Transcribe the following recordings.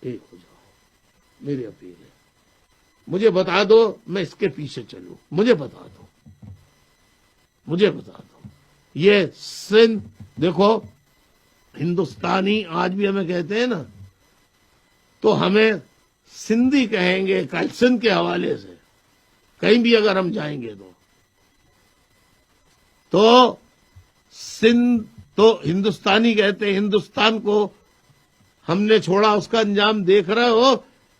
ایک ہو جاؤ، میری اپیل ہے. مجھے بتا دو میں اس کے پیچھے چلوں، مجھے بتا دو. یہ سندھ دیکھو، ہندوستانی آج بھی ہمیں کہتے ہیں نا، تو ہمیں سندھی کہیں گے سندھ کے حوالے سے کہیں بھی اگر ہم جائیں گے تو سندھ تو ہندوستانی کہتے ہیں. ہندوستان کو ہم نے چھوڑا، اس کا انجام دیکھ رہے ہو.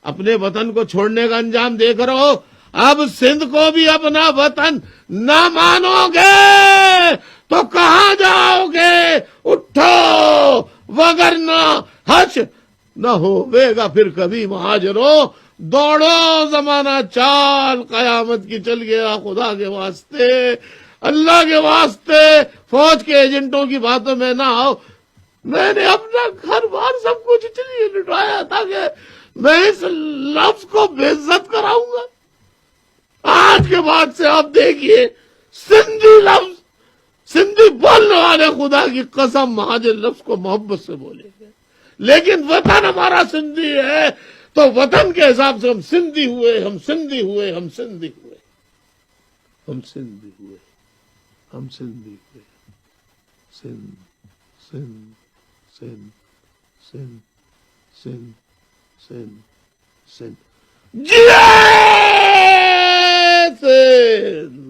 اپنے وطن کو چھوڑنے کا انجام دیکھ رہے ہو. اب سندھ کو بھی اپنا وطن نہ مانو گے تو کہاں جاؤ گے؟ اٹھو وگرنہ حج نہ ہوئے گا پھر کبھی مہاجروں. دوڑو زمانہ چال، قیامت کی چل گیا. خدا کے واسطے، اللہ کے واسطے فوج کے ایجنٹوں کی باتوں میں نہ آؤ. میں نے اپنا گھر بار سب کچھ اس لیے لٹایا تھا کہ میں اس لفظ کو بے عزت کراؤں گا. آج کے بعد سے آپ دیکھیے، سندھی لفظ، سندھی بولنے والے خدا کی قسم مہاجر لفظ کو محبت سے بولیں گے. لیکن وطن ہمارا سندھی ہے تو وطن کے حساب سے ہم سندھی ہوئے، ہم سندھی ہوئے، ہم سندھی ہوئے، ہم سندھی ہوئے، ہم سندھی ہوئے. سندھ سندھ سندھ سندھ سندھ سندھ سندھ جی سندھ.